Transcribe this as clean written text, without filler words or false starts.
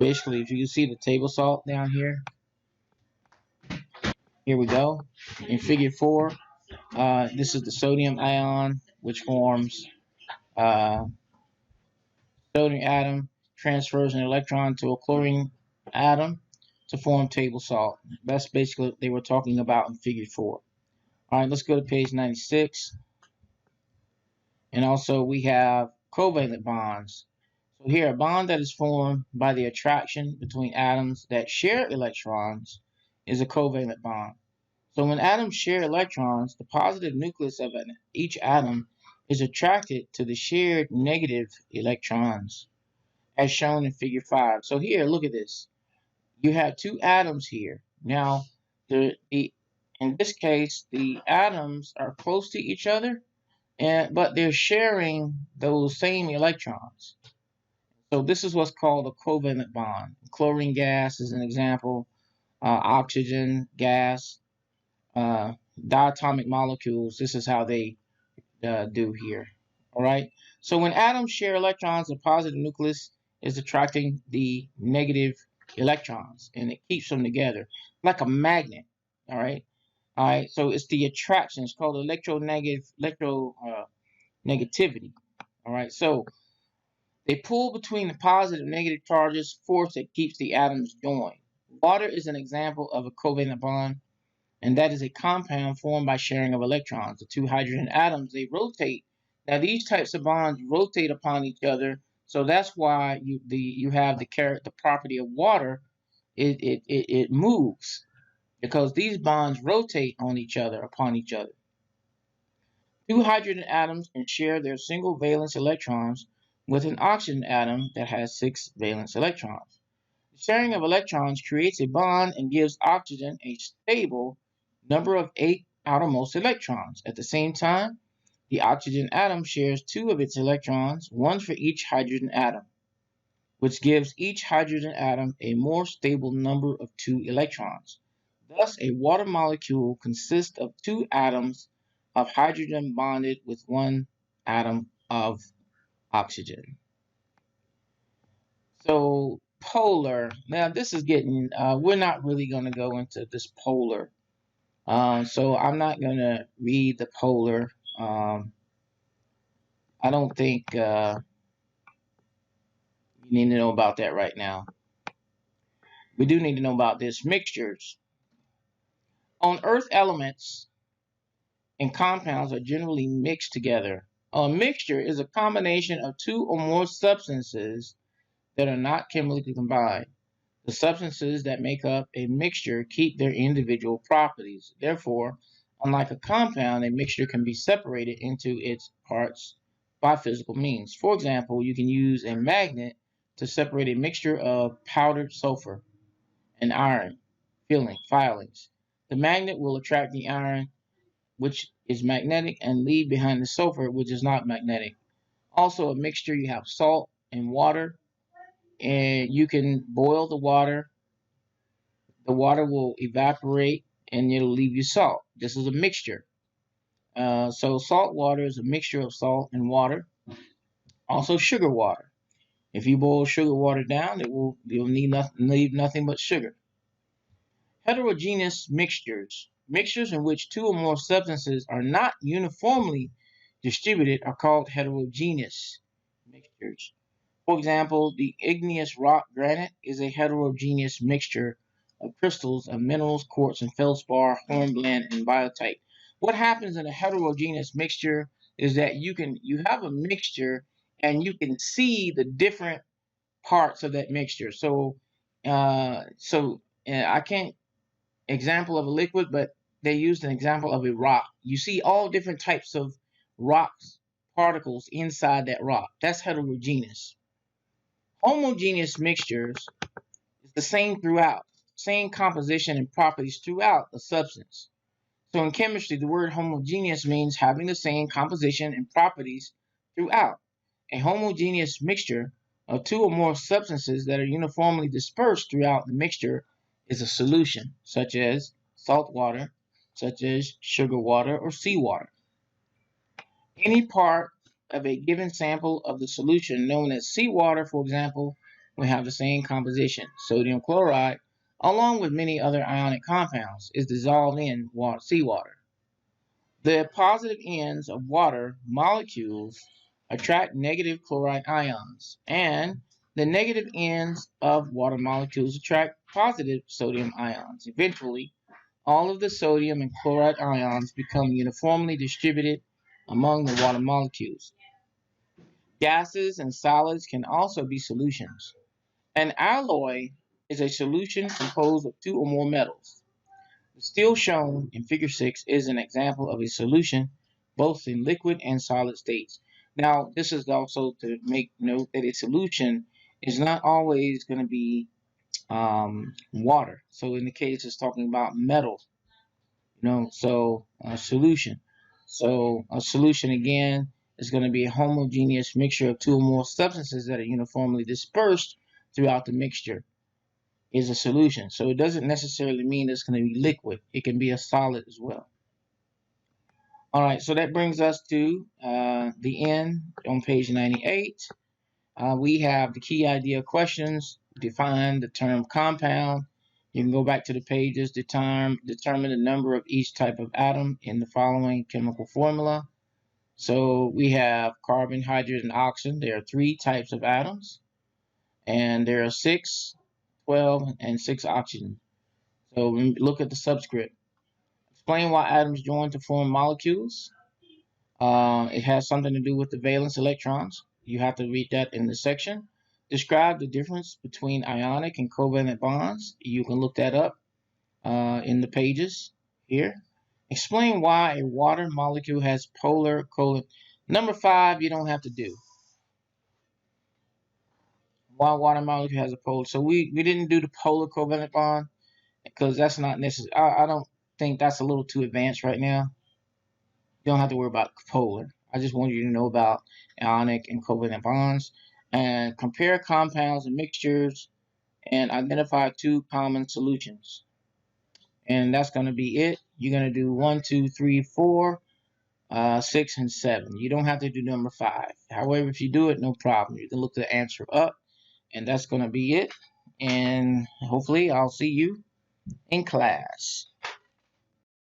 Basically, if you see the table salt down here, here we go. In figure 4, this is the sodium ion, which forms uh, sodium atom, transfers an electron to a chlorine atom to form table salt. That's basically what they were talking about in figure 4. All right, let's go to page 96. And also we have covalent bonds. So here, a bond that is formed by the attraction between atoms that share electrons is a covalent bond. So when atoms share electrons, the positive nucleus of each atom is attracted to the shared negative electrons, as shown in figure 5. So here, look at this. You have two atoms here. Now, in this case, the atoms are close to each other, but they're sharing those same electrons. So this is what's called a covalent bond. Chlorine gas is an example. Oxygen gas, diatomic molecules. This is how they do here. All right. So when atoms share electrons, the positive nucleus is attracting the negative electrons, and it keeps them together like a magnet. All right. All right. So it's the attraction. It's called electronegativity. All right. So they pull between the positive and negative charges, force that keeps the atoms joined. Water is an example of a covalent bond, and that is a compound formed by sharing of electrons. The two hydrogen atoms, they rotate. Now these types of bonds rotate upon each other, so that's why you have the property of water. It moves because these bonds rotate on each other upon each other. Two hydrogen atoms can share their single valence electrons with an oxygen atom that has 6 valence electrons. The sharing of electrons creates a bond and gives oxygen a stable number of 8 outermost electrons. At the same time, the oxygen atom shares 2 of its electrons, one for each hydrogen atom, which gives each hydrogen atom a more stable number of 2 electrons. Thus, a water molecule consists of 2 atoms of hydrogen bonded with 1 atom of oxygen. So polar. Now this is getting. We're not really going to go into this polar. So I'm not going to read the polar. I don't think you need to know about that right now. We do need to know about this mixtures. On Earth, elements and compounds are generally mixed together. A mixture is a combination of 2 or more substances that are not chemically combined. The substances that make up a mixture keep their individual properties. Therefore, unlike a compound, a mixture can be separated into its parts by physical means. For example, you can use a magnet to separate a mixture of powdered sulfur and iron filings. The magnet will attract the iron, which is magnetic, and leave behind the sulfur, which is not magnetic. Also, a mixture, you have salt and water, and you can boil the water. The water will evaporate and it'll leave you salt. This is a mixture. So salt water is a mixture of salt and water. Also sugar water. If you boil sugar water down, you'll leave nothing but sugar. Heterogeneous mixtures. Mixtures in which 2 or more substances are not uniformly distributed are called heterogeneous mixtures. For example, the igneous rock granite is a heterogeneous mixture of crystals of minerals, quartz and feldspar, hornblende, and biotite. What happens in a heterogeneous mixture is that you have a mixture and you can see the different parts of that mixture. So I can't example of a liquid, but they used an example of a rock. You see all different types of rocks, particles inside that rock. That's heterogeneous. Homogeneous mixtures is the same throughout, same composition and properties throughout the substance. So in chemistry, the word homogeneous means having the same composition and properties throughout. A homogeneous mixture of 2 or more substances that are uniformly dispersed throughout the mixture is a solution, such as salt water, such as sugar water or seawater. Any part of a given sample of the solution, known as seawater, for example, we have the same composition. Sodium chloride, along with many other ionic compounds, is dissolved in seawater. The positive ends of water molecules attract negative chloride ions, and the negative ends of water molecules attract positive sodium ions. Eventually, all of the sodium and chloride ions become uniformly distributed among the water molecules. Gases and solids can also be solutions. An alloy is a solution composed of two or more metals. The steel shown in figure 6 is an example of a solution both in liquid and solid states. Now, this is also to make note that a solution is not always going to be water. So in the case it's talking about metal, so a solution. So a solution again is going to be a homogeneous mixture of two or more substances that are uniformly dispersed throughout the mixture is a solution. So it doesn't necessarily mean it's going to be liquid. It can be a solid as well. All right, so that brings us to the end on page 98. We have the key idea questions, define the term compound. You can go back to the pages, determine the number of each type of atom in the following chemical formula. So we have carbon, hydrogen, and oxygen. There are 3 types of atoms, and there are 6, 12, and 6 oxygen. So look at the subscript. Explain why atoms join to form molecules. It has something to do with the valence electrons. You have to read that in the section. Describe the difference between ionic and covalent bonds. You can look that up in the pages here. Explain why a water molecule has polar covalent. Number 5, you don't have to do. Why water molecule has a polar. So we didn't do the polar covalent bond because that's not necessary. I don't think that's a little too advanced right now. You don't have to worry about polar. I just want you to know about ionic and covalent bonds and compare compounds and mixtures and identify 2 common solutions. And that's going to be it. You're going to do 1, 2, 3, 4, 6, and 7. You don't have to do number 5. However, if you do it, no problem. You can look the answer up, and that's going to be it. And hopefully, I'll see you in class.